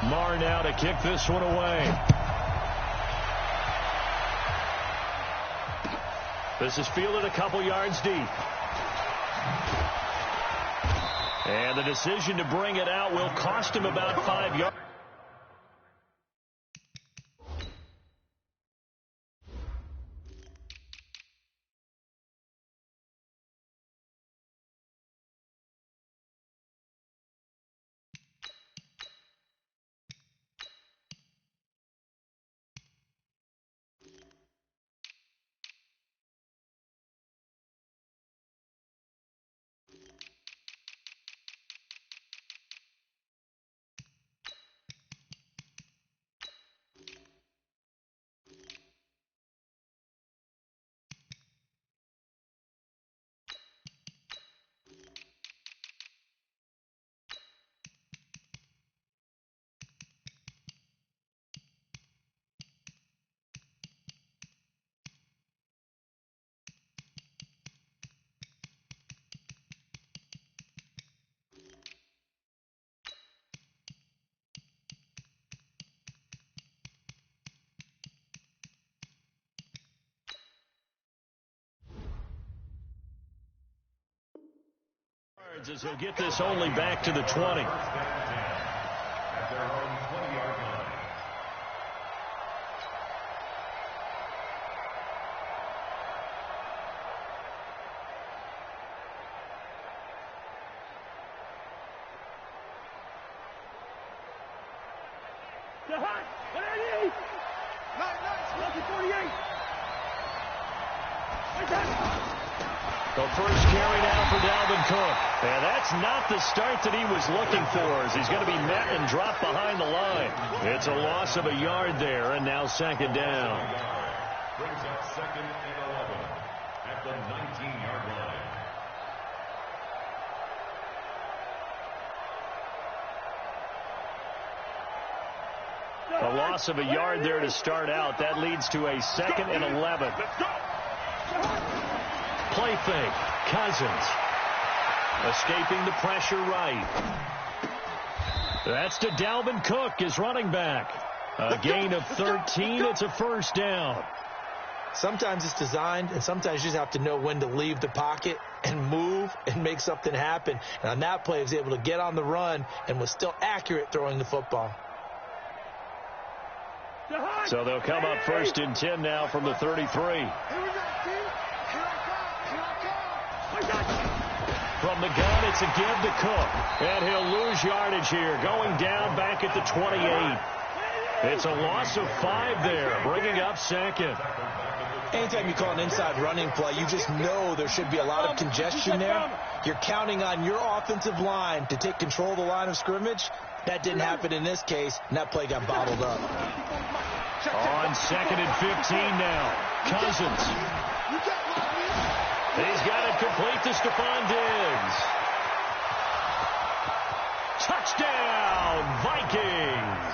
Marr now to kick this one away. This is fielded a couple yards deep. And the decision to bring it out will cost him about 5 yards. As he'll get this only back to the 20. At their own 20-yard line. The first carry now for Dalvin Cook. And that's not the start that he was looking for, as he's going to be met and dropped behind the line. It's a loss of a yard there, and now second down. Brings up second and 11 at the 19-yard line. A loss of a yard there to start out. That leads to a second and 11. Play fake. Cousins. Escaping the pressure right. That's to Dalvin Cook, his running back. A gain of 13. It's a first down. Sometimes it's designed, and sometimes you just have to know when to leave the pocket and move and make something happen. And on that play, he was able to get on the run and was still accurate throwing the football. So they'll come up first and 10 now from the 33. From the gun, it's a give to Cook. And he'll lose yardage here, going down back at the 28. It's a loss of 5 there, bringing up second. Anytime you call an inside running play, you just know there should be a lot of congestion there. You're counting on your offensive line to take control of the line of scrimmage. That didn't happen in this case, and that play got bottled up. On second and 15 now. Cousins. He's got it complete to Stephon Diggs. Touchdown, Vikings.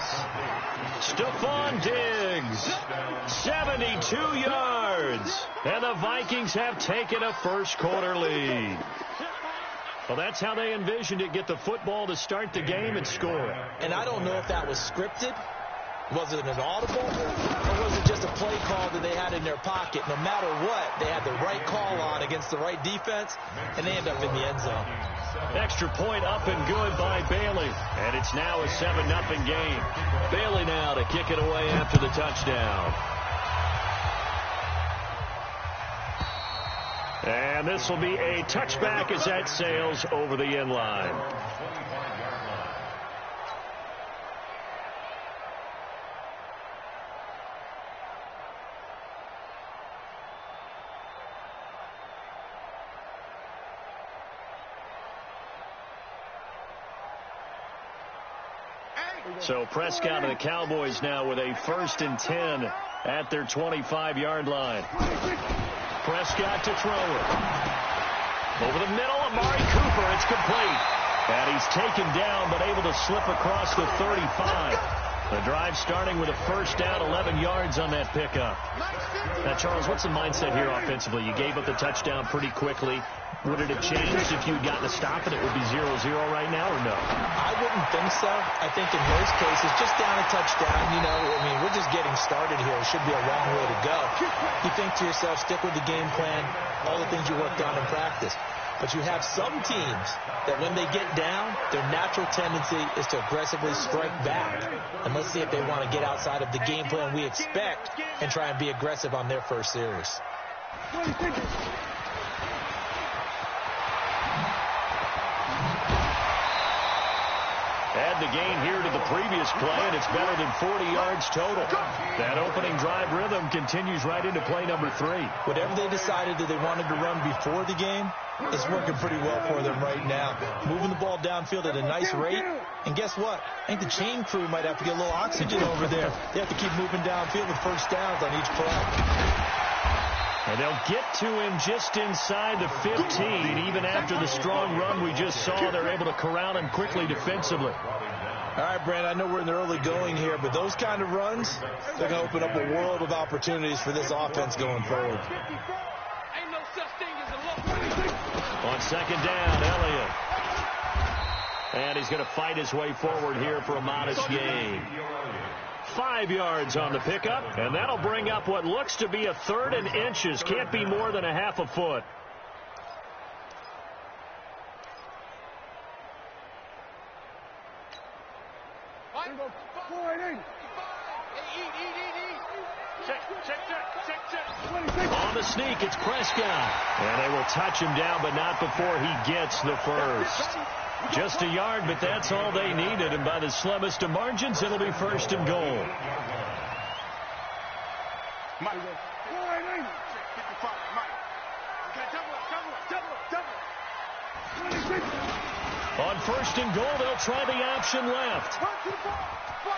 Stephon Diggs, 72 yards. And the Vikings have taken a first-quarter lead. Well, that's how they envisioned it, get the football to start the game and score. And I don't know if that was scripted. Was it an audible, or was it just a play call that they had in their pocket? No matter what, they had the right call on against the right defense, and they end up in the end zone. Extra point up and good by Bailey. And it's now a 7-0 game. Bailey now to kick it away after the touchdown. And this will be a touchback as that sails over the end line. So Prescott and the Cowboys now with a 1st and 10 at their 25-yard line. Prescott to throw it. Over the middle, Amari Cooper. It's complete. And he's taken down but able to slip across the 35. The drive starting with a first down, 11 yards on that pickup. Now, Charles, what's the mindset here offensively? You gave up the touchdown pretty quickly. Would it have changed if you had gotten a stop and it would be 0-0 right now, or no? I wouldn't think so. I think in most cases, just down a touchdown, we're just getting started here. It should be a long way to go. You think to yourself, stick with the game plan, all the things you worked on in practice. But you have some teams that when they get down, their natural tendency is to aggressively strike back. And let's see if they want to get outside of the game plan we expect and try and be aggressive on their first series. Add the gain here to the previous play, and it's better than 40 yards total. That opening drive rhythm continues right into play number 3. Whatever they decided that they wanted to run before the game, it's working pretty well for them right now. Moving the ball downfield at a nice rate. And guess what? I think the chain crew might have to get a little oxygen over there. They have to keep moving downfield with first downs on each play. And they'll get to him just inside the 15. Even after the strong run we just saw, they're able to corral him quickly defensively. All right, Brand, I know we're in the early going here, but those kind of runs, they're going to open up a world of opportunities for this offense going forward. On second down, Elliott. And he's going to fight his way forward here for a modest gain. 5 yards on the pickup, and that'll bring up what looks to be a 3rd and inches. Can't be more than a half a foot. On the sneak, it's Prescott. And they will touch him down, but not before he gets the first. Just a yard, but that's all they needed. And by the slimmest of margins, it'll be 1st and goal. On 1st and goal, they'll try the option left.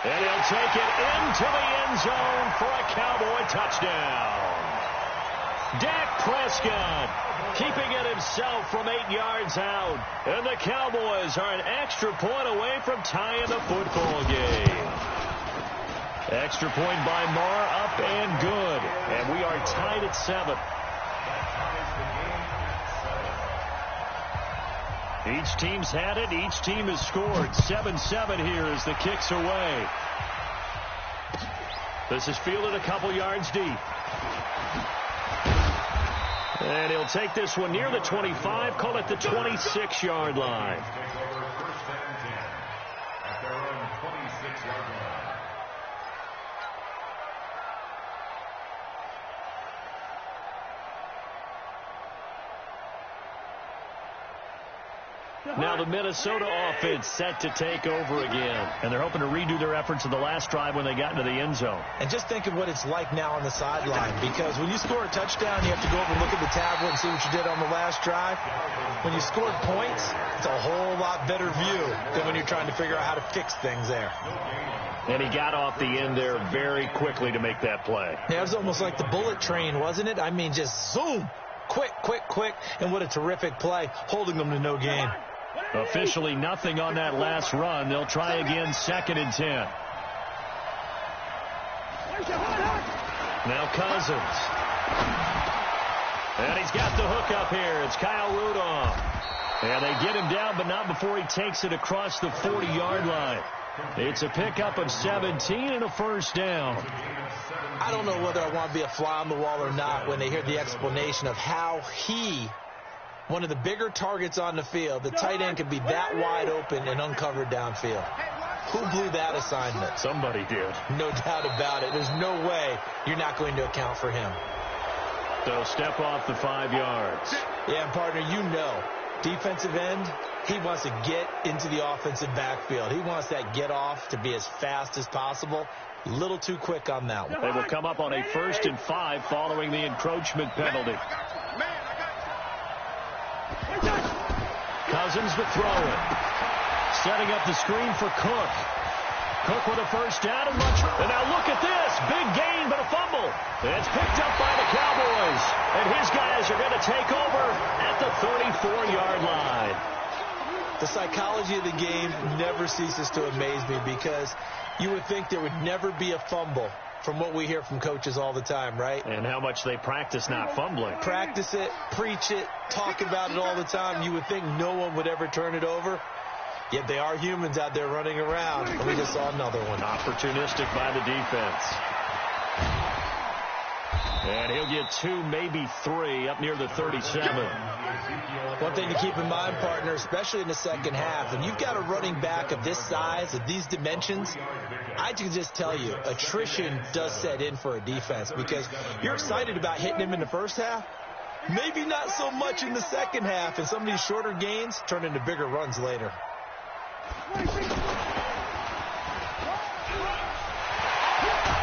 And he'll take it into the end zone for a Cowboy touchdown. Dak Prescott keeping it himself from 8 yards out. And the Cowboys are an extra point away from tying the football game. Extra point by Marr, up and good. And we are tied at 7. Each team's had it. Each team has scored. 7-7 here as the kick's away. This is fielded a couple yards deep. And he'll take this one near the 25, call it the 26-yard line. Now the Minnesota offense set to take over again. And they're hoping to redo their efforts in the last drive when they got into the end zone. And just think of what it's like now on the sideline. Because when you score a touchdown, you have to go over and look at the tablet and see what you did on the last drive. When you scored points, it's a whole lot better view than when you're trying to figure out how to fix things there. And he got off the end there very quickly to make that play. Yeah, it was almost like the bullet train, wasn't it? I mean, just zoom. Quick, quick, quick. And what a terrific play, holding them to no gain. Officially nothing on that last run. They'll try again, 2nd and 10. Now Cousins. And he's got the hook up here. It's Kyle Rudolph. And they get him down, but not before he takes it across the 40-yard line. It's a pickup of 17 and a first down. I don't know whether I want to be a fly on the wall or not when they hear the explanation of how he, one of the bigger targets on the field, the tight end could be that wide open and uncovered downfield. Who blew that assignment? Somebody did. No doubt about it. There's no way you're not going to account for him. So step off the 5 yards. Yeah, and partner, you know, defensive end, he wants to get into the offensive backfield. He wants that get off to be as fast as possible. A little too quick on that one. They will come up on a 1st and 5 following the encroachment penalty. Cousins to throw it. Setting up the screen for Cook. Cook with a first down and much. And now look at this. Big gain, but a fumble. It's picked up by the Cowboys. And his guys are going to take over at the 34-yard line. The psychology of the game never ceases to amaze me because you would think there would never be a fumble from what we hear from coaches all the time, right? And how much they practice not fumbling. Practice it, preach it, talk about it all the time. You would think no one would ever turn it over. Yet they are humans out there running around. And we just saw another one. Opportunistic by the defense. And he'll get 2, maybe 3 up near the 37. One thing to keep in mind, partner, especially in the second half, when you've got a running back of this size, of these dimensions, I can just tell you, attrition does set in for a defense because you're excited about hitting him in the first half. Maybe not so much in the second half, and some of these shorter gains turn into bigger runs later.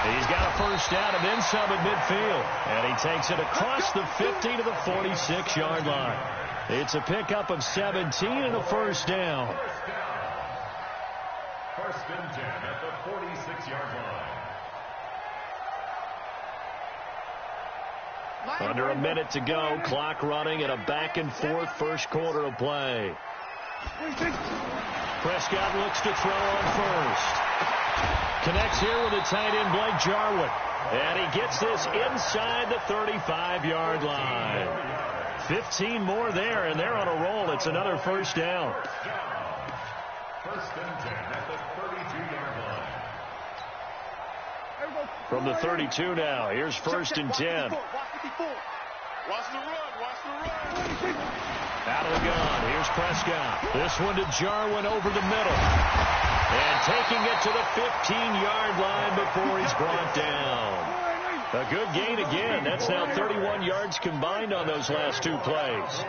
He's got a first down and then some at midfield. And he takes it across the 50 to the 46-yard line. It's a pickup of 17 and a first down. First and 10 at the 46-yard line. Under a minute to go. Clock running and a back-and-forth first quarter of play. Prescott looks to throw on first. Connects here with the tight end, Blake Jarwin. And he gets this inside the 35-yard line. 15 more there, and they're on a roll. It's another first down. First and 10 at the 32-yard line. From the 32 now, here's first and 10. Watch the run. Out of the gun, here's Prescott. This one to Jarwin over the middle. And taking it to the 15-yard line before he's brought down. A good gain again. That's now 31 yards combined on those last 2 plays.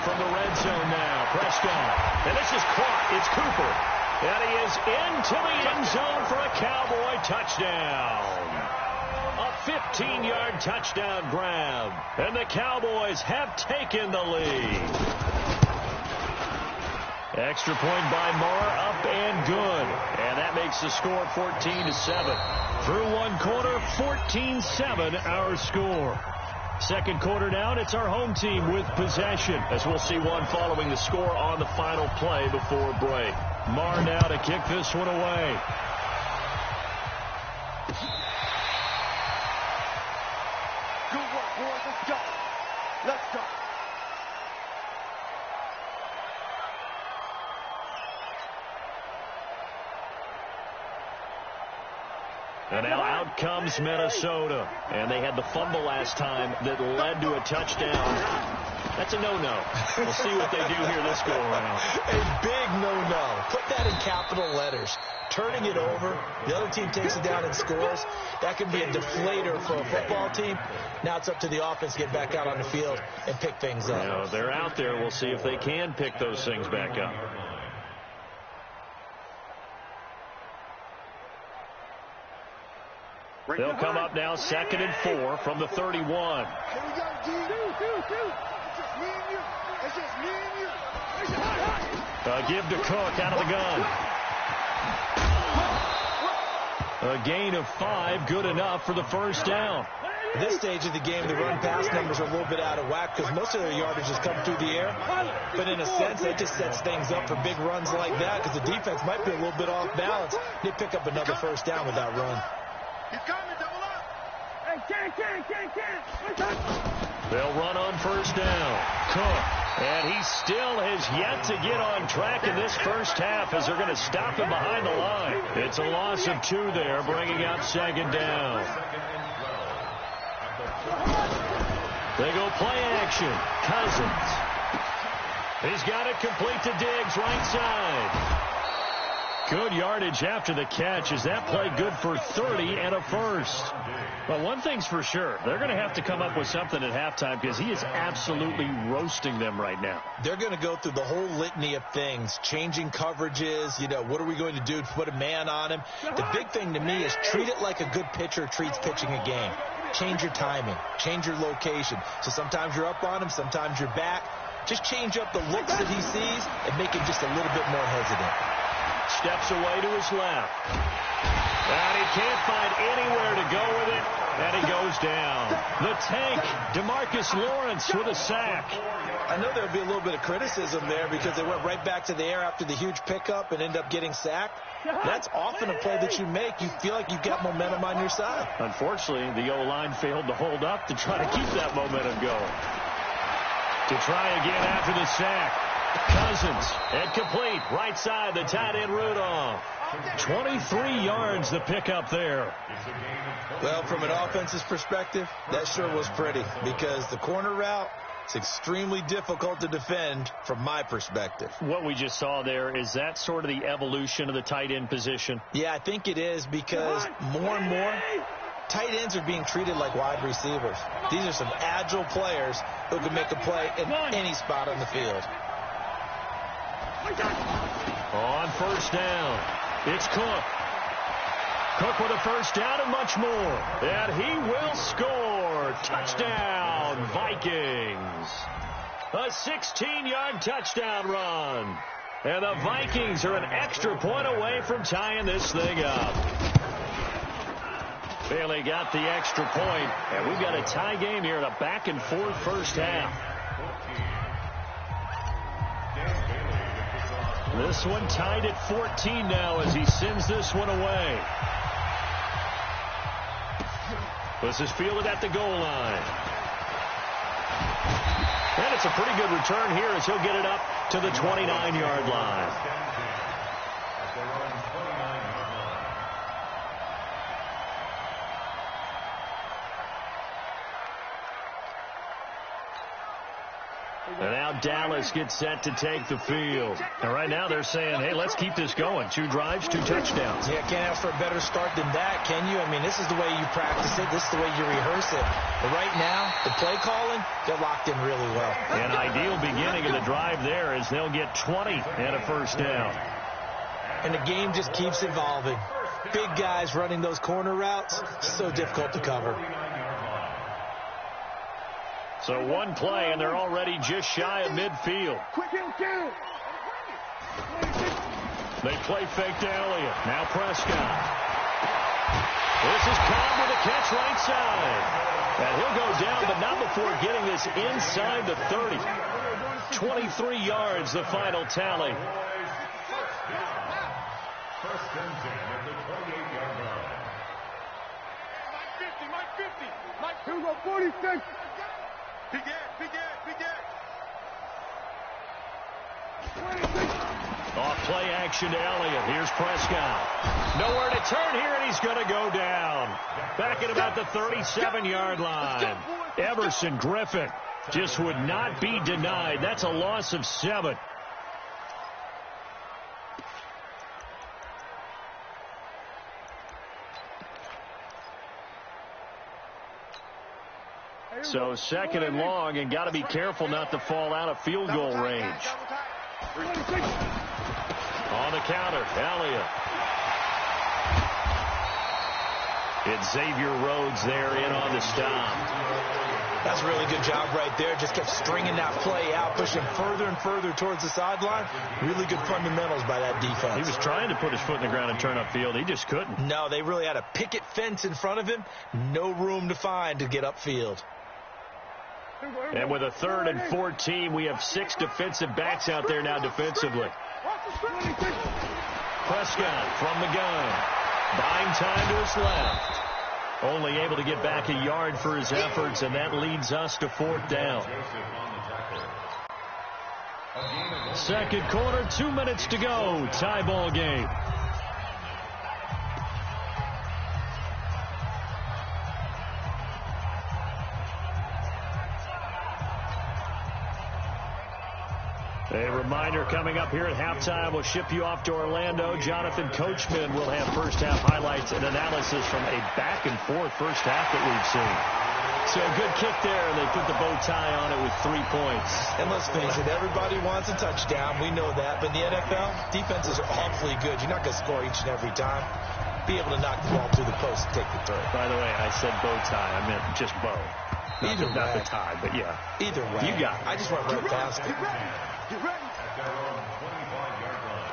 From the red zone now, Prescott. And this is caught. It's Cooper. And he is into the end zone for a Cowboy touchdown. A 15-yard touchdown grab. And the Cowboys have taken the lead. Extra point by Marr, up and good. And that makes the score 14-7. Through one quarter, 14-7 our score. Second quarter now, and it's our home team with possession, as we'll see one following the score on the final play before break. Marr now to kick this one away. Good work, boys. Let's go. Let's go. And now out comes Minnesota. And they had the fumble last time that led to a touchdown. That's a no-no. We'll see what they do here this go-around. A big no-no. Put that in capital letters. Turning it over, the other team takes it down and scores. That can be a deflator for a football team. Now it's up to the offense to get back out on the field and pick things up. You know, they're out there. We'll see if they can pick those things back up. They'll come up now, 2nd and 4 from the 31. Hey, we got D. It's just me and you. It's just me and you. Give to Cook out of the gun. A gain of 5, good enough for the first down. At this stage of the game, the run-pass numbers are a little bit out of whack because most of their yardage is coming through the air. But in a sense, that just sets things up for big runs like that because the defense might be a little bit off balance. They pick up another first down with that run. He's coming, double up. Hey, can't. They'll run on first down. Cook. And he still has yet to get on track in this first half as they're going to stop him behind the line. It's a loss of 2 there, bringing out 2nd down. They go play action. Cousins. He's got it complete to Diggs, right side. Good yardage after the catch. Is that play good for 30 and a first? Well, one thing's for sure. They're going to have to come up with something at halftime because he is absolutely roasting them right now. They're going to go through the whole litany of things, changing coverages, what are we going to do to put a man on him? The big thing to me is treat it like a good pitcher treats pitching a game. Change your timing, change your location. So sometimes you're up on him, sometimes you're back. Just change up the looks that he sees and make him just a little bit more hesitant. Steps away to his left. And he can't find anywhere to go with it, and he goes down. The tank, DeMarcus Lawrence with a sack. I know there would be a little bit of criticism there because they went right back to the air after the huge pickup and end up getting sacked. That's often a play that you make. You feel like you've got momentum on your side. Unfortunately, the O-line failed to hold up to try to keep that momentum going. To try again after the sack. Cousins, incomplete, right side, the tight end Rudolph. 23 yards the pickup there. Well, from an offense's perspective, that sure was pretty because the corner route, it's extremely difficult to defend from my perspective. What we just saw there, is that sort of the evolution of the tight end position? Yeah, I think it is because more and more, tight ends are being treated like wide receivers. These are some agile players who can make a play in any spot on the field. On first down, it's Cook. Cook with a first down and much more. And he will score. Touchdown, Vikings. A 16-yard touchdown run. And the Vikings are an extra point away from tying this thing up. Bailey got the extra point, and we've got a tie game here in a back-and-forth first half. This one tied at 14 now as he sends this one away. This is fielded at the goal line. And it's a pretty good return here as he'll get it up to the 29-yard line. And now Dallas gets set to take the field. And right now they're saying, hey, let's keep this going. 2 drives, 2 touchdowns. Yeah, can't ask for a better start than that, can you? I mean, this is the way you practice it. This is the way you rehearse it. But right now, the play calling, they're locked in really well. An ideal beginning of the drive there as they'll get 20 and a first down. And the game just keeps evolving. Big guys running those corner routes, so difficult to cover. So one play, and they're already just shy of midfield. They play fake to Elliott. Now Prescott. This is Cobb with a catch right side. And he'll go down, but not before getting this inside the 30. 23 yards, the final tally. First and 10 at the 28-yard line. Mike 50. Mike 2 go 46. Big Ed. Off play action to Elliott. Here's Prescott. Nowhere to turn here, and he's going to go down. Back at about the 37-yard line. Everson Griffin just would not be denied. That's a loss of 7. So second and long, and got to be careful not to fall out of field goal range. On the counter, Elliott. It's Xavier Rhodes there in on the stop. That's a really good job right there. Just kept stringing that play out, pushing further and further towards the sideline. Really good fundamentals by that defense. He was trying to put his foot in the ground and turn upfield. He just couldn't. No, they really had a picket fence in front of him. No room to find to get upfield. And with a 3rd and 14, we have 6 defensive backs out there now defensively. Prescott from the gun. Buying time to his left. Only able to get back a yard for his efforts, and that leads us to 4th down. Second quarter, 2 minutes to go. Tie ball game. A reminder coming up here at halftime, we'll ship you off to Orlando. Jonathan Coachman will have first half highlights and analysis from a back-and-forth first half that we've seen. So good kick there, and they put the bow tie on it with 3 points. And let's face it, everybody wants a touchdown. We know that. But in the NFL, defenses are awfully good. You're not going to score each and every time. Be able to knock the ball through the post and take the throw. By the way, I said bow tie. I meant just bow. Not the tie, but yeah. Either way. You got it. I just went right past it. Get ready. At their own 25-yard line.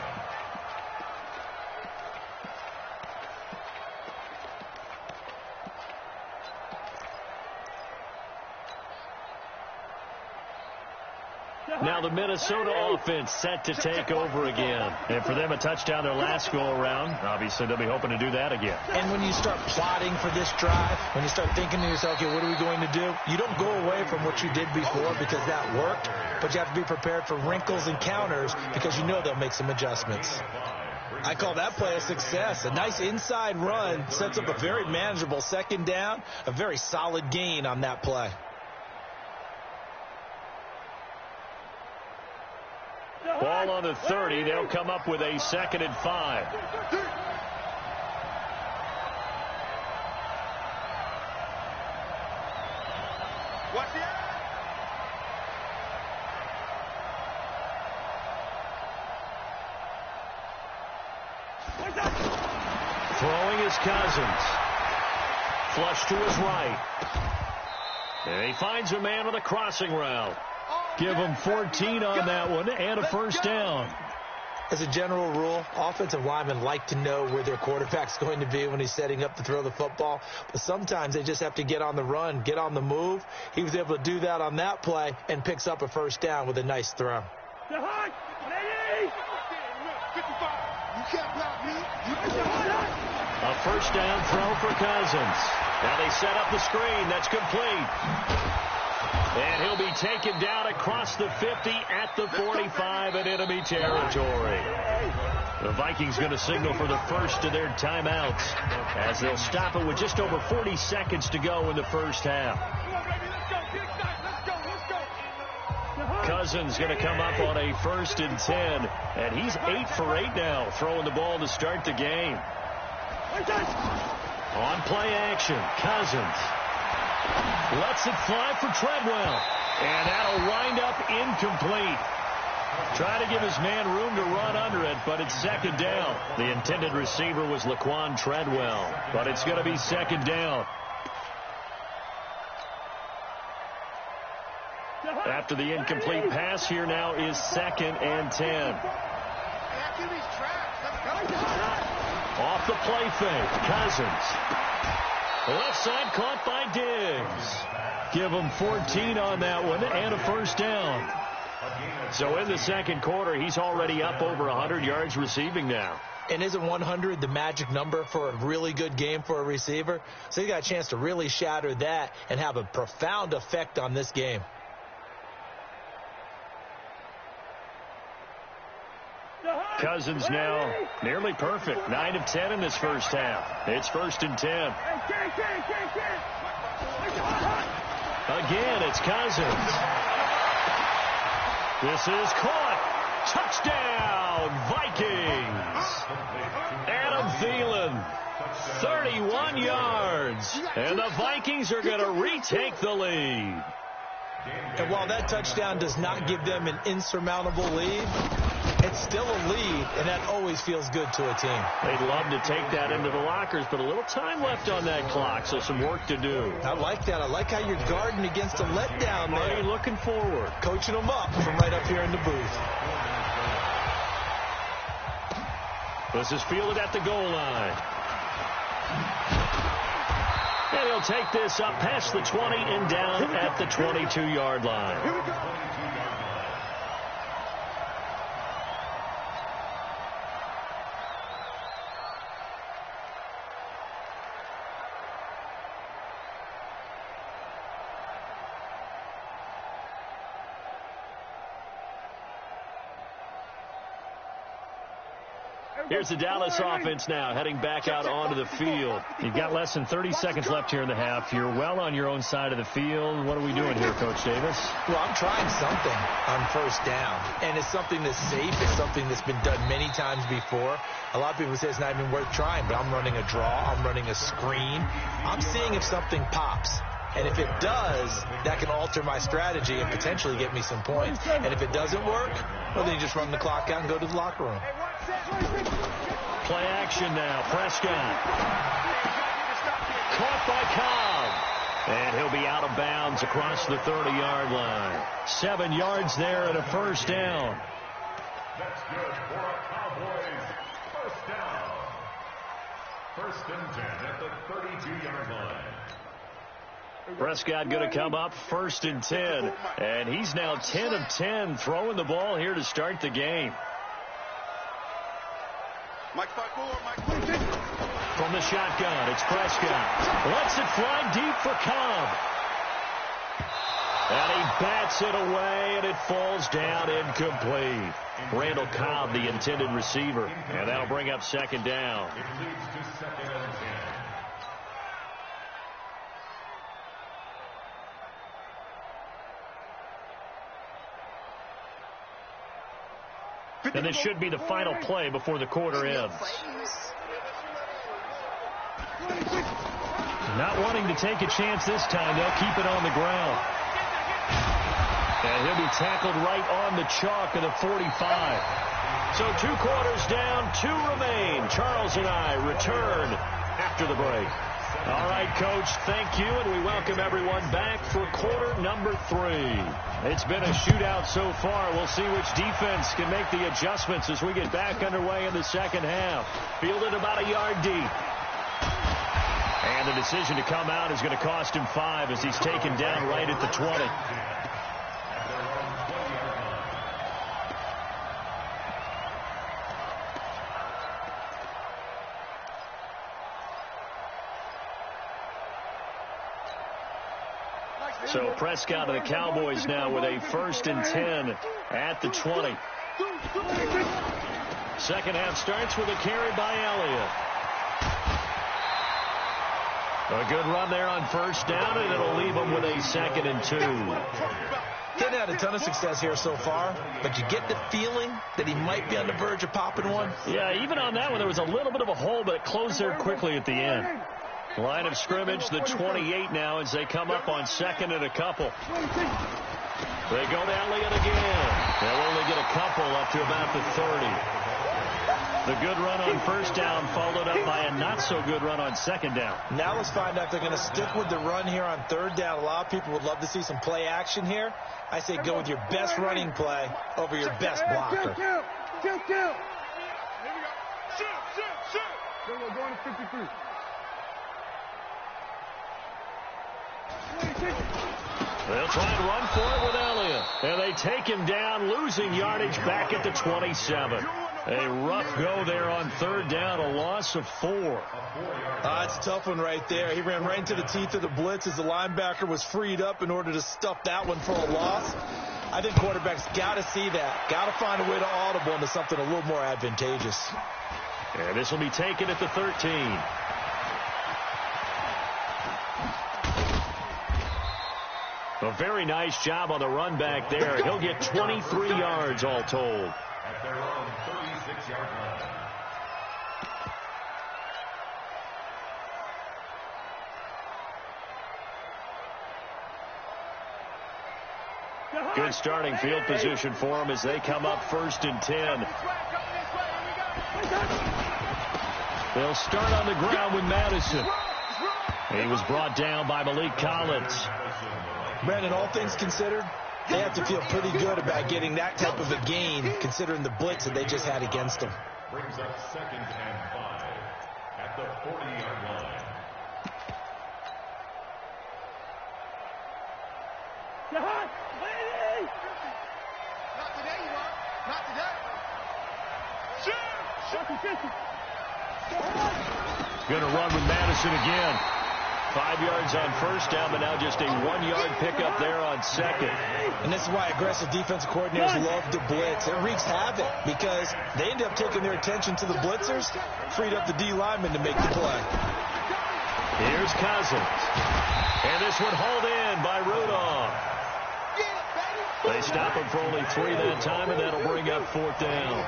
Now the Minnesota offense set to take over again. And for them, a touchdown their last go-around. Obviously, they'll be hoping to do that again. And when you start plotting for this drive, when you start thinking to yourself, okay, what are we going to do? You don't go away from what you did before because that worked, but you have to be prepared for wrinkles and counters because you know they'll make some adjustments. I call that play a success. A nice inside run sets up a very manageable second down, a very solid gain on that play. Ball on the 30. They'll come up with a 2nd and 5. Watch it. Throwing is Cousins. Flush to his right. And he finds a man with a crossing route. Give him 14 on that one and a first down. As a general rule, offensive linemen like to know where their quarterback's going to be when he's setting up to throw the football. But sometimes they just have to get on the run, get on the move. He was able to do that on that play and picks up a first down with a nice throw. A first down throw for Cousins. Now they set up the screen. That's complete. And he'll be taken down across the 50 at the 45 in enemy territory. The Vikings going to signal for the first of their timeouts as they'll stop it with just over 40 seconds to go in the first half. Cousins going to come up on a 1st and 10, and he's 8 for 8 now, throwing the ball to start the game. On play action, Cousins lets it fly for Treadwell, and that'll wind up incomplete. Try to give his man room to run under it, but it's 2nd down. The intended receiver was Laquan Treadwell, but it's going to be 2nd down. After the incomplete pass, here now is 2nd and 10. Off the play fake, Cousins. Left side caught by Diggs. Give him 14 on that one and a first down. So in the second quarter, he's already up over 100 yards receiving now. And isn't 100 the magic number for a really good game for a receiver? So you got a chance to really shatter that and have a profound effect on this game. Cousins now nearly perfect. 9 of 10 in this first half. It's 1st and 10. Again, it's Cousins. This is caught. Touchdown, Vikings. Adam Thielen, 31 yards. And the Vikings are going to retake the lead. And while that touchdown does not give them an insurmountable lead, it's still a lead, and that always feels good to a team. They'd love to take that into the lockers, but a little time left on that clock, so some work to do. I like that. I like how you're guarding against a letdown there. Marty looking forward. Coaching them up from right up here in the booth. This is fielded at the goal line. And he'll take this up past the 20 and down at the 22-yard line. Here we go. Here's the Dallas offense now, heading back out onto the field. You've got less than 30 seconds left here in the half. You're well on your own side of the field. What are we doing here, Coach Davis? Well, I'm trying something on first down, and it's something that's safe. It's something that's been done many times before. A lot of people say it's not even worth trying, but I'm running a draw. I'm running a screen. I'm seeing if something pops. And if it does, that can alter my strategy and potentially get me some points. And if it doesn't work, well, then you just run the clock out and go to the locker room. Play action now. Prescott. Caught by Cobb. And he'll be out of bounds across the 30-yard line. 7 yards there and a first down. That's good for a Cowboys first down. 1st and 10 at the 32-yard line. Prescott going to come up 1st and 10. And he's now 10 of 10 throwing the ball here to start the game. From the shotgun, it's Prescott. Lets it fly deep for Cobb. And he bats it away, and it falls down incomplete. Randall Cobb, the intended receiver. And that'll bring up 2nd down. And this should be the final play before the quarter ends. Not wanting to take a chance this time, they'll keep it on the ground. And he'll be tackled right on the chalk of the 45. So 2 quarters down, 2 remain. Charles and I return after the break. All right, Coach, thank you, and we welcome everyone back for quarter number 3. It's been a shootout so far. We'll see which defense can make the adjustments as we get back underway in the second half. Fielded about a yard deep. And the decision to come out is going to cost him 5 as he's taken down right at the 20. So Prescott and the Cowboys now with a 1st and 10 at the 20. Second half starts with a carry by Elliott. A good run there on 1st down, and it'll leave them with a 2nd and 2. Didn't have a ton of success here so far, but you get the feeling that he might be on the verge of popping one. Yeah, even on that one, there was a little bit of a hole, but it closed there quickly at the end. Line of scrimmage, the 28 now as they come up on 2nd and a couple. They go to Elliott again. They'll only get a couple up to about the 30. The good run on 1st down followed up by a not-so-good run on 2nd down. Now let's find out if they're going to stick with the run here on 3rd down. A lot of people would love to see some play action here. I say go with your best running play over your best blocker. Here we go. Shoot. We're going to 53. They'll try and run for it with Elliott. And they take him down, losing yardage back at the 27. A rough go there on 3rd down, a loss of 4. It's a tough one right there. He ran right into the teeth of the blitz as the linebacker was freed up in order to stuff that one for a loss. I think quarterbacks got to see that. Got to find a way to audible into something a little more advantageous. And this will be taken at the 13. A very nice job on the run back there. He'll get 23 yards all told. At their own 36-yard line. Good starting field position for them as they come up 1st and 10. They'll start on the ground with Madison. He was brought down by Malik Collins. Brandon, all things considered, they have to feel pretty good about getting that type of a gain, considering the blitz that they just had against them. Brings up 2nd and 5 at the 40-yard line. Not today, you are. Not today. Going to run with Madison again. 5 yards on 1st down, but now just a 1-yard pickup there on 2nd. And this is why aggressive defensive coordinators love to blitz. It wreaks havoc because they end up taking their attention to the blitzers, freed up the D lineman to make the play. Here's Cousins. And this one hauled in by Rudolph. They stop him for only 3 that time, and that'll bring up 4th down.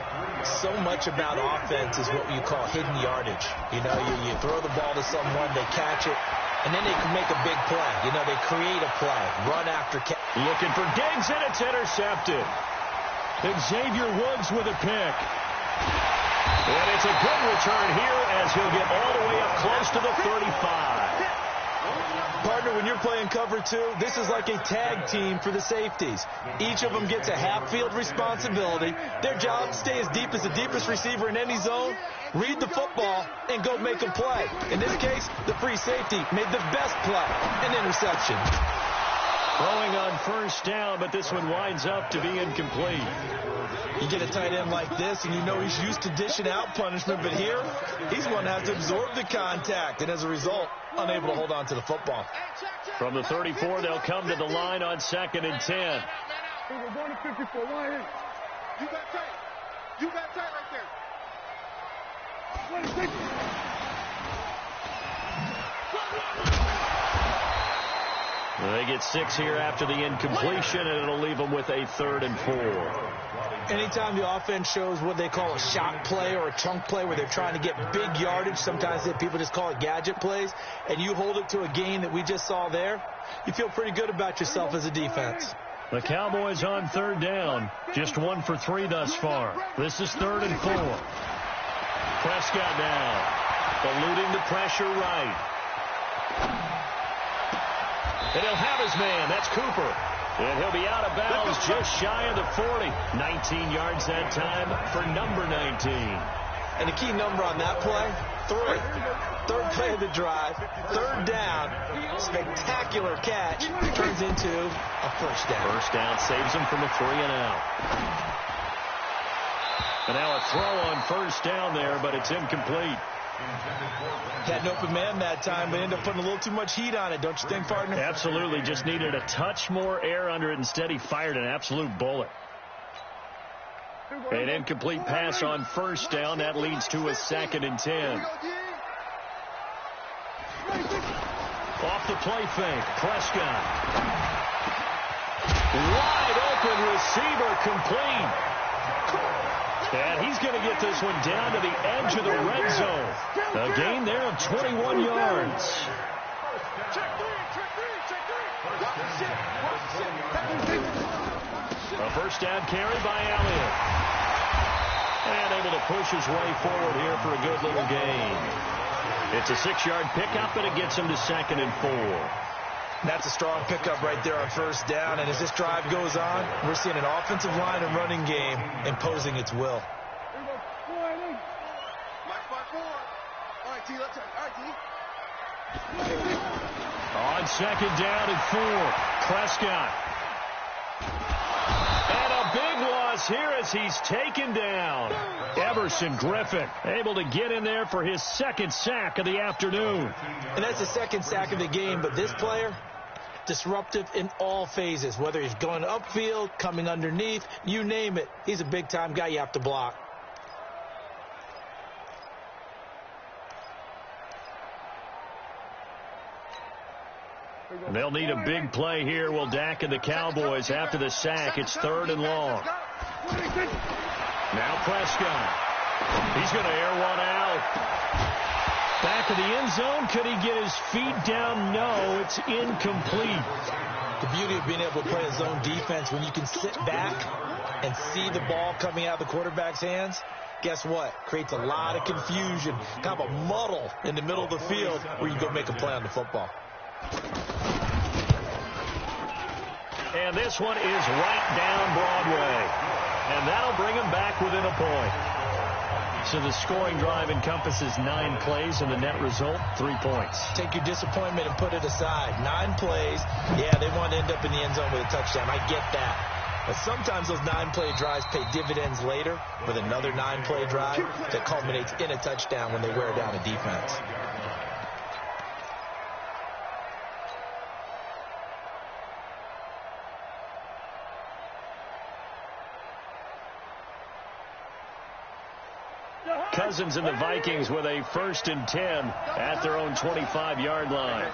So much about offense is what you call hidden yardage. You know, you throw the ball to someone, they catch it, and then they can make a big play. You know, they create a play, run after catch. Looking for Diggs, and it's intercepted. And Xavier Woods with a pick. And it's a good return here as he'll get all the way up close to the 35. Partner, when you're playing cover two, this is like a tag team for the safeties. Each of them gets a half-field responsibility. Their job, stay as deep as the deepest receiver in any zone, read the football, and go make a play. In this case, the free safety made the best play, an interception. Throwing on first down, but this one winds up to be incomplete. You get a tight end like this, and you know he's used to dishing out punishment, but here, he's going to have to absorb the contact, and as a result, unable to hold on to the football. From the 34, they'll come to the line on 2nd and 10. We're going to 54. Why? You got tight. You got tight right there. They get 6 here after the incompletion, and it'll leave them with a 3rd and 4. Anytime the offense shows what they call a shot play or a chunk play where they're trying to get big yardage, sometimes people just call it gadget plays, and you hold it to a gain that we just saw there, you feel pretty good about yourself as a defense. The Cowboys on 3rd down, just 1 for 3 thus far. This is 3rd and 4. Prescott now, eluding the pressure right. And he'll have his man. That's Cooper. And he'll be out of bounds just shy of the 40. 19 yards that time for number 19. And the key number on that play, 3. 3rd play of the drive, 3rd down, spectacular catch, turns into a first down. First down saves him from a 3 and out. And now a throw on first down there, but it's incomplete. Had an open man that time, but ended up putting a little too much heat on it, don't you think, partner? Absolutely. Just needed a touch more air under it. Instead, he fired an absolute bullet. An incomplete pass on first down. That leads to a 2nd and 10. Off the play fake. Prescott. Wide open receiver complete. And he's going to get this one down to the edge of the red zone. A gain there of 21 yards. A first down carry by Elliott. And able to push his way forward here for a good little gain. It's a 6-yard pickup, and it gets him to 2nd and 4. That's a strong pickup right there on first down. And as this drive goes on, we're seeing an offensive line and running game imposing its will. On 2nd down and 4, Prescott. And a big loss here as he's taken down. Everson Griffin able to get in there for his 2nd sack of the afternoon. And that's the 2nd sack of the game, but this player, disruptive in all phases, whether he's going upfield, coming underneath, you name it. He's a big-time guy you have to block. They'll need a big play here. Will Dak and the Cowboys after the sack. It's 3rd and long. Now Prescott. He's going to air one out. Back of the end zone. Could he get his feet down? No, it's incomplete. The beauty of being able to play a zone defense when you can sit back and see the ball coming out of the quarterback's hands, guess what? Creates a lot of confusion, kind of a muddle in the middle of the field where you go make a play on the football. And this one is right down Broadway. And that'll bring him back within a point. So the scoring drive encompasses 9 plays, and the net result, 3 points. Take your disappointment and put it aside. 9 plays. Yeah, they want to end up in the end zone with a touchdown. I get that. But sometimes those 9-play drives pay dividends later with another 9-play drive that culminates in a touchdown when they wear down a defense. Cousins and the Vikings with a 1st and 10 at their own 25-yard line.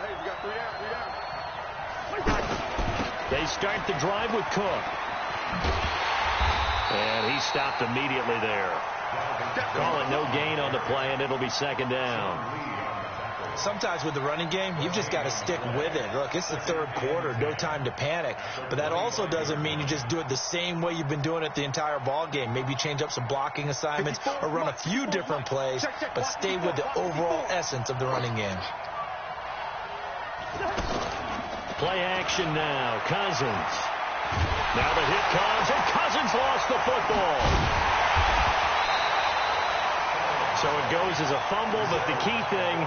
They start the drive with Cook. And he stopped immediately there. Call it no gain on the play, and it'll be 2nd down. Sometimes with the running game, you've just got to stick with it. Look, it's the 3rd quarter, no time to panic. But that also doesn't mean you just do it the same way you've been doing it the entire ball game. Maybe you change up some blocking assignments or run a few different plays, but stay with the overall essence of the running game. Play action now. Cousins. Now the hit comes, and Cousins lost the football. So it goes as a fumble, but the key thing,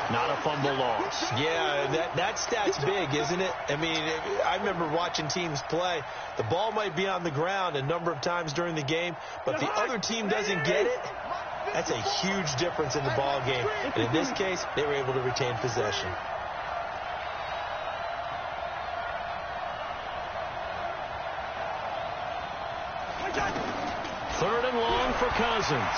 not a fumble loss. Yeah, that stat's big, isn't it? I mean, I remember watching teams play. The ball might be on the ground a number of times during the game, but the other team doesn't get it. That's a huge difference in the ball game. And in this case, they were able to retain possession. Third and long for Cousins.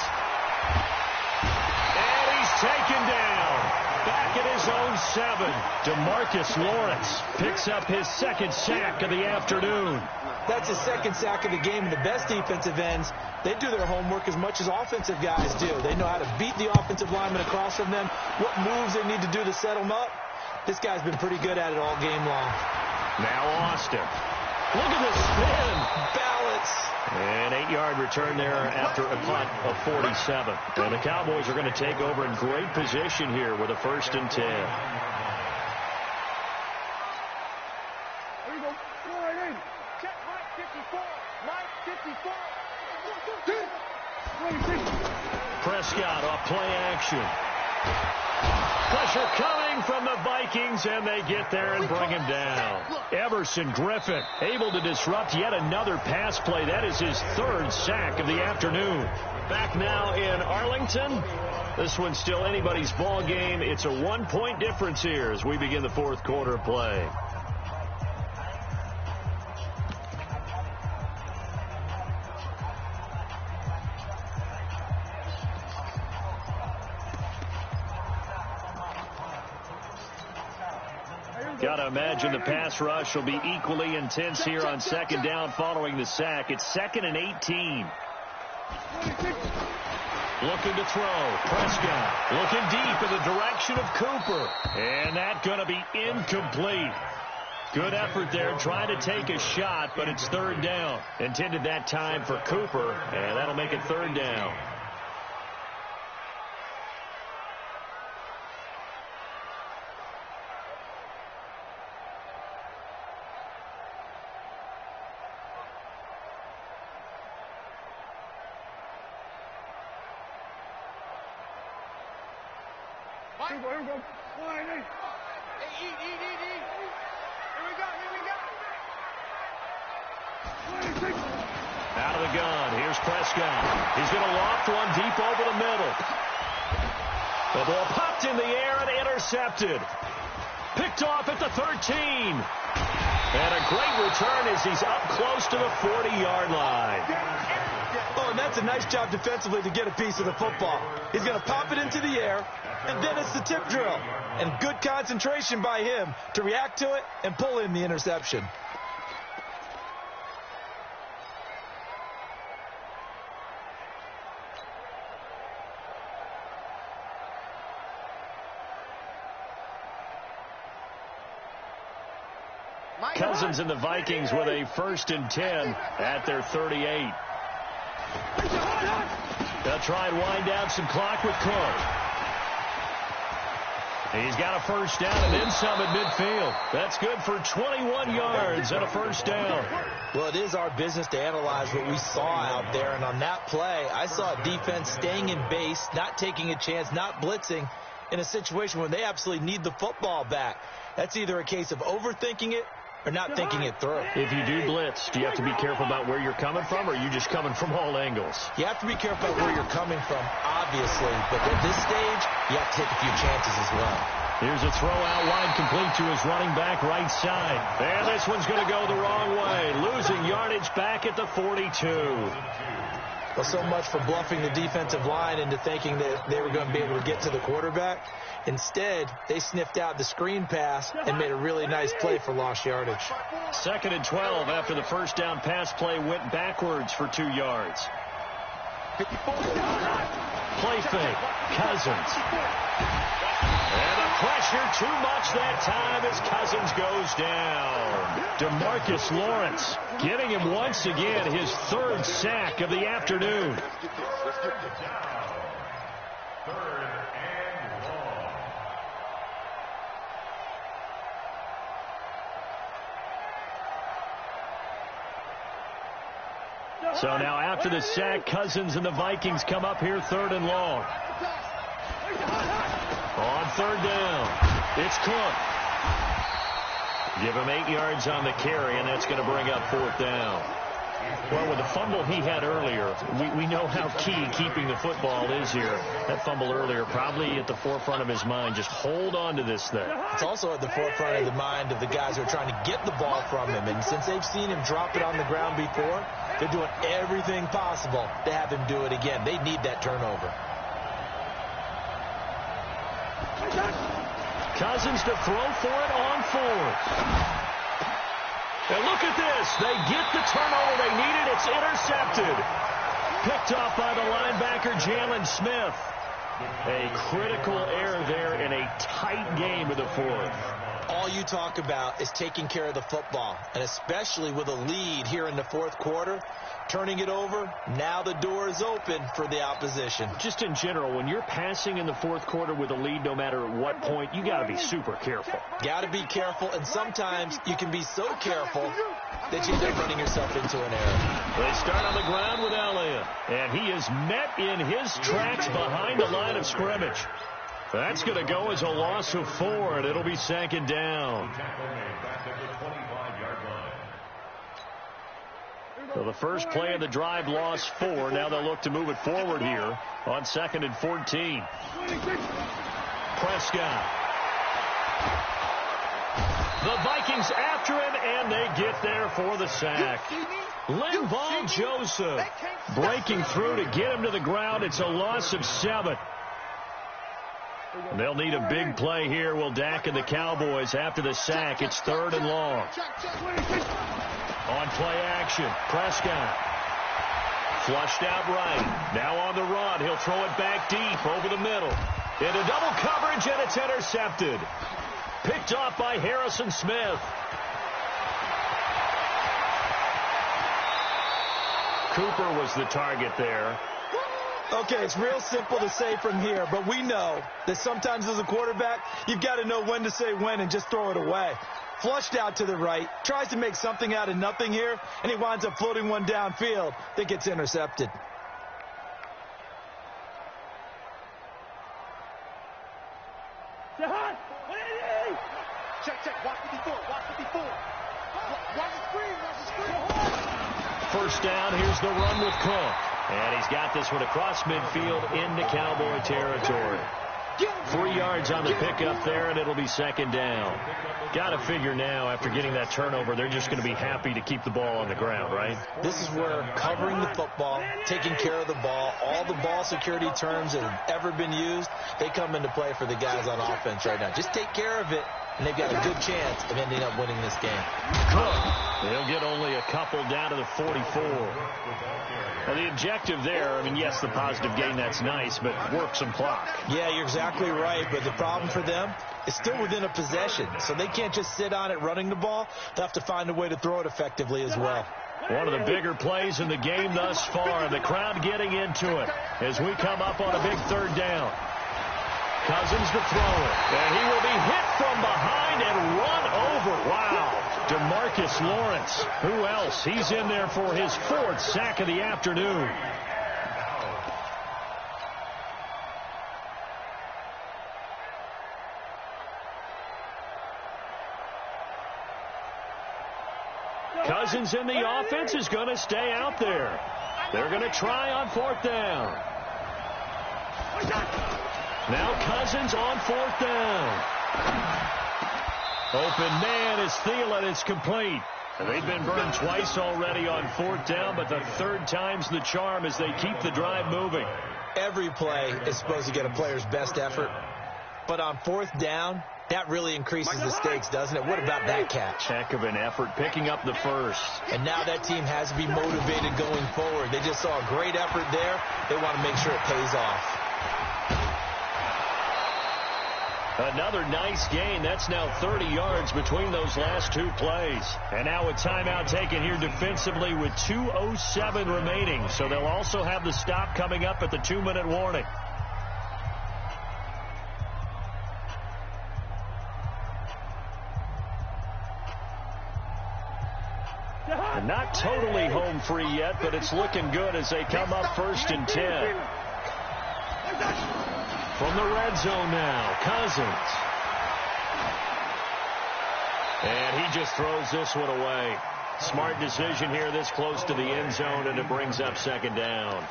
And he's taken down. Back at his own 7. DeMarcus Lawrence picks up his second sack of the afternoon. That's his second sack of the game. And the best defensive ends, they do their homework as much as offensive guys do. They know how to beat the offensive lineman across from them, what moves they need to do to set them up. This guy's been pretty good at it all game long. Now Austin. Look at the spin. Balance. An 8-yard return there after a punt of 47. And the Cowboys are going to take over in great position here with a 1st and 10. There you go. Go right in. Check Mike 54. Mike 54. Prescott off play action. Pressure coming from the Vikings, and they get there and bring him down. Everson Griffin able to disrupt yet another pass play. That is his 3rd sack of the afternoon. Back now in Arlington. This one's still anybody's ball game. It's a 1-point difference here as we begin the 4th quarter play. Got to imagine the pass rush will be equally intense here on 2nd down following the sack. It's 2nd and 18. Looking to throw. Prescott looking deep in the direction of Cooper. And that's going to be incomplete. Good effort there trying to take a shot, but it's 3rd down. Intended that time for Cooper, and that'll make it 3rd down. Here we go. Go right in. Hey, eat. Here we go. Out of the gun. Here's Prescott. He's going to loft one deep over the middle. The ball popped in the air and intercepted. Picked off at the 13. And a great return as he's up close to the 40-yard line. Oh, and that's a nice job defensively to get a piece of the football. He's going to pop it into the air, and then it's the tip drill. And good concentration by him to react to it and pull in the interception. Cousins and the Vikings with a 1st and 10 at their 38. They'll try and wind down some clock with Cook. He's got a 1st down and then some at midfield. That's good for 21 yards and a 1st down. Well, it is our business to analyze what we saw out there. And on that play, I saw a defense staying in base, not taking a chance, not blitzing in a situation where they absolutely need the football back. That's either a case of overthinking it or not thinking it through. If you do blitz, do you have to be careful about where you're coming from, or are you just coming from all angles? You have to be careful about where you're coming from, obviously. But at this stage, you have to take a few chances as well. Here's a throw out wide complete to his running back right side. And this one's going to go the wrong way. Losing yardage back at the 42. Well, so much for bluffing the defensive line into thinking that they were going to be able to get to the quarterback. Instead, they sniffed out the screen pass and made a really nice play for lost yardage. 2nd and 12 after the 1st down pass play went backwards for 2 yards. Play fake. Cousins. And the pressure too much that time as Cousins goes down. DeMarcus Lawrence giving him once again his 3rd sack of the afternoon. So now after the sack, Cousins and the Vikings come up here 3rd and long. On 3rd down, it's Cook. Give him 8 yards on the carry, and that's going to bring up 4th down. Well, with the fumble he had earlier, we know how key keeping the football is here. That fumble earlier probably at the forefront of his mind. Just hold on to this thing. It's also at the forefront of the mind of the guys who are trying to get the ball from him. And since they've seen him drop it on the ground before, they're doing everything possible to have him do it again. They need that turnover. Cousins to throw for it on 4th. And look at this. They get the turnover they needed. It's intercepted. Picked off by the linebacker, Jalen Smith. A critical error there in a tight game of the 4th. All you talk about is taking care of the football, and especially with a lead here in the 4th quarter, turning it over, now the door is open for the opposition. Just in general, when you're passing in the 4th quarter with a lead, no matter at what point, you got to be super careful. Got to be careful, and sometimes you can be so careful that you end up running yourself into an error. They start on the ground with Elliott, and he is met in his tracks behind the line of scrimmage. That's going to go as a loss of 4, and it'll be 2nd down. So the first play of the drive lost 4. Now they'll look to move it forward here on 2nd and 14. Prescott. The Vikings after him, and they get there for the sack. Linval Joseph breaking through to get him to the ground. It's a loss of 7. They'll need a big play here. Will Dak and the Cowboys after the sack. It's 3rd and long. On play action, Prescott. Flushed out right. Now on the run. He'll throw it back deep over the middle. Into double coverage, and it's intercepted. Picked off by Harrison Smith. Cooper was the target there. Okay, it's real simple to say from here, but we know that sometimes as a quarterback, you've got to know when to say when and just throw it away. Flushed out to the right, tries to make something out of nothing here, and he winds up floating one downfield that gets intercepted. Check, watch 54, watch 54. Watch the screen, watch the screen. First down, here's the run with Cook. And he's got this one across midfield into Cowboy territory. 3 yards on the pickup there, and it'll be 2nd down. Got to figure now, after getting that turnover, they're just going to be happy to keep the ball on the ground, right? This is where covering the football, taking care of the ball, all the ball security terms that have ever been used, they come into play for the guys on offense right now. Just take care of it, and they've got a good chance of ending up winning this game. Cook, they'll get only a couple down to the 44. Well, the objective there, I mean, yes, the positive gain, that's nice, but work some clock. Yeah, you're exactly right, but the problem for them is still within a possession, so they can't just sit on it running the ball. They'll have to find a way to throw it effectively as well. One of the bigger plays in the game thus far, and the crowd getting into it as we come up on a big 3rd down. Cousins to throw it, and he will be hit from behind and run over. Wow. DeMarcus Lawrence. Who else? He's in there for his 4th sack of the afternoon. Cousins in the offense is going to stay out there. They're going to try on 4th down. Now Cousins on 4th down. Open man is Thielen. It's complete. They've been burned twice already on 4th down, but the 3rd time's the charm as they keep the drive moving. Every play is supposed to get a player's best effort, but on 4th down, that really increases the stakes, doesn't it? What about that catch? Heck of an effort, picking up the first. And now that team has to be motivated going forward. They just saw a great effort there. They want to make sure it pays off. Another nice gain. That's now 30 yards between those last 2 plays. And now a timeout taken here defensively with 2:07 remaining. So they'll also have the stop coming up at the 2-minute warning. And not not totally home free yet, but it's looking good as they come up 1st and 10. From the red zone now, Cousins. And he just throws this one away. Smart decision here this close to the end zone, and it brings up 2nd down.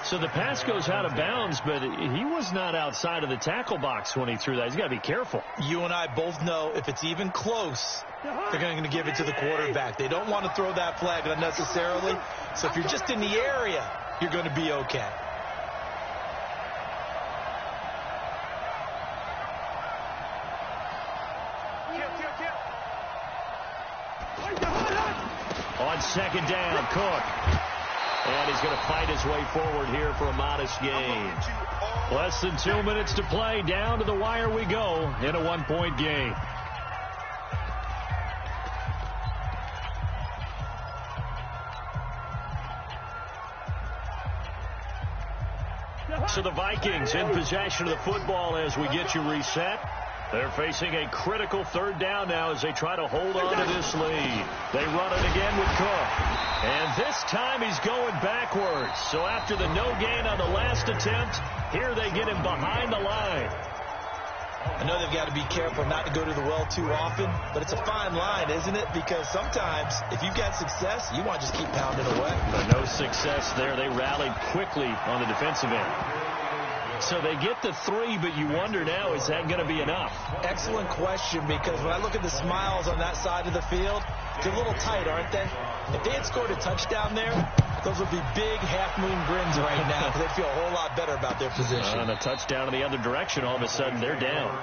So the pass goes out of bounds, but he was not outside of the tackle box when he threw that. He's got to be careful. You and I both know if it's even close, they're going to give it to the quarterback. They don't want to throw that flag unnecessarily. So if you're just in the area, you're going to be okay. On 2nd down, Cook. And he's going to fight his way forward here for a modest gain. Less than 2 minutes to play. Down to the wire we go in a 1-point game. So the Vikings in possession of the football as we get you reset. They're facing a critical 3rd down now as they try to hold on to this lead. They run it again with Cook. And this time he's going backwards. So after the no gain on the last attempt, here they get him behind the line. I know they've got to be careful not to go to the well too often, but it's a fine line, isn't it? Because sometimes if you've got success, you want to just keep pounding away. But no success there. They rallied quickly on the defensive end. So they get the 3, but you wonder now, is that going to be enough? Excellent question, because when I look at the smiles on that side of the field, they're a little tight, aren't they? If they had scored a touchdown there, those would be big half-moon grins right now, because they feel a whole lot better about their position. On a touchdown in the other direction, all of a sudden they're down.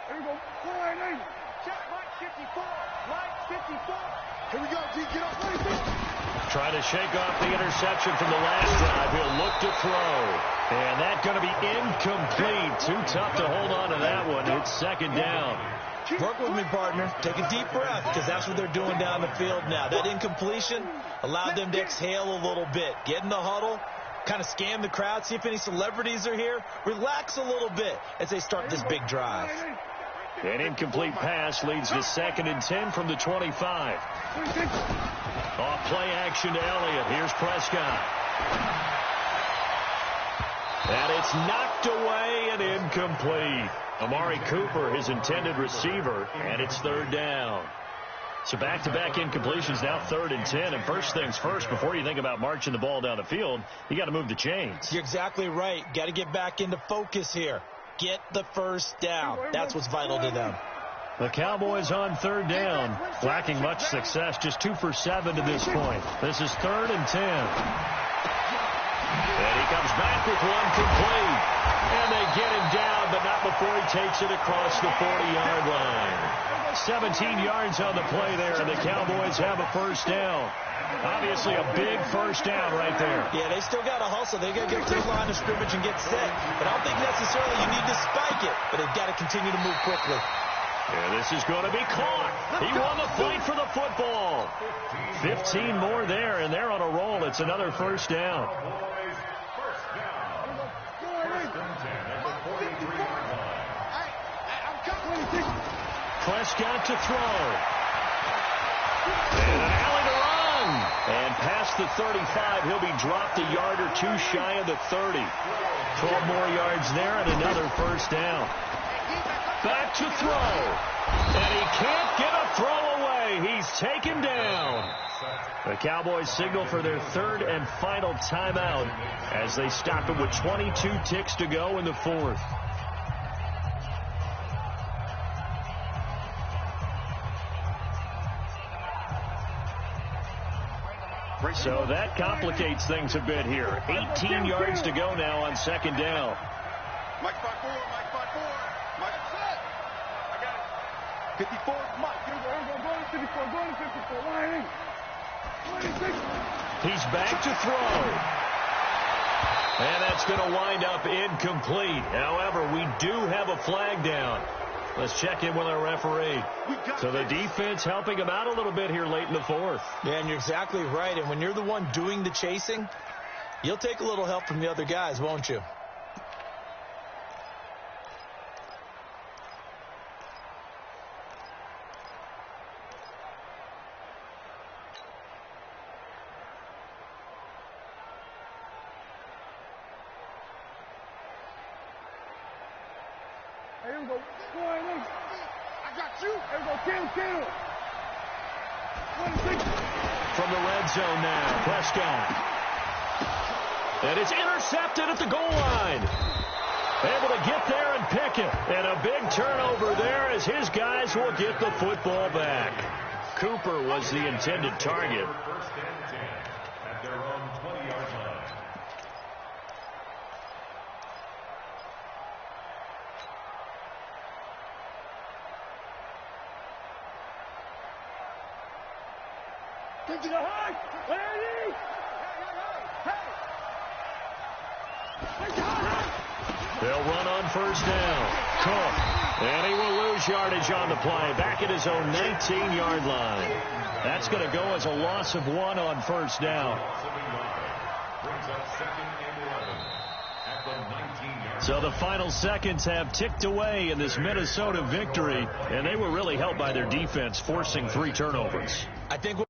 Here we go. Line 8. Check line 54. Line 54. Here we go. G, get up. Trying to shake off the interception from the last drive. He'll look to throw. And that's going to be incomplete. Too tough to hold on to that one. It's 2nd down. Work with me, partner. Take a deep breath, because that's what they're doing down the field now. That incompletion allowed them to exhale a little bit. Get in the huddle. Kind of scan the crowd, see if any celebrities are here. Relax a little bit as they start this big drive. An incomplete pass leads to 2nd and 10 from the 25. Off play action to Elliott. Here's Prescott. And it's knocked away and incomplete. Amari Cooper, his intended receiver, and it's 3rd down. So back-to-back incompletions, now 3rd and 10. And first things first, before you think about marching the ball down the field, you got to move the chains. You're exactly right. Got to get back into focus here. Get the first down. That's what's vital to them. The Cowboys on 3rd down, lacking much success, just 2 for 7 to this point. This is 3rd and 10. And he comes back with one complete. And they get him down, but not before he takes it across the 40-yard line. 17 yards on the play there, and the Cowboys have a first down. Obviously a big first down right there. Yeah, they still got to hustle. They got to get to the line of scrimmage and get set. But I don't think necessarily you need to spike it, but they've got to continue to move quickly. Yeah, this is going to be caught. He won the fight for the football. 15 more there, and they're on a roll. It's another first down. Prescott to throw. And an alley to run. And past the 35, he'll be dropped a yard or 2 shy of the 30. 12 more yards there and another first down. Back to throw. And he can't get a throw away. He's taken down. The Cowboys signal for their 3rd and final timeout as they stop it with 22 ticks to go in the 4th. So that complicates things a bit here. 18 yards to go now on 2nd down. Mike 5-4, Mike 5-4. Mike set. I got it. 54, Mike. Here we go. 54, going to 54, line 26. He's back to throw. And that's going to wind up incomplete. However, we do have a flag down. Let's check in with our referee. So the defense helping him out a little bit here late in the fourth. Yeah, and you're exactly right. And when you're the one doing the chasing, you'll take a little help from the other guys, won't you? Here we go. Score in. I got you. Here we go. Kill. 26. From the red zone now, Prescott. And it's intercepted at the goal line. Able to get there and pick it. And a big turnover there as his guys will get the football back. Cooper was the intended target. First and 10 at their own 20-yard line. Get to the high. Ready? They'll run on first down. Cook. And he will lose yardage on the play. Back at his own 19-yard line. That's going to go as a loss of 1 on first down. Brings up 2nd and 11 at the 19-yard. So the final seconds have ticked away in this Minnesota victory. And they were really helped by their defense, forcing 3 turnovers. I think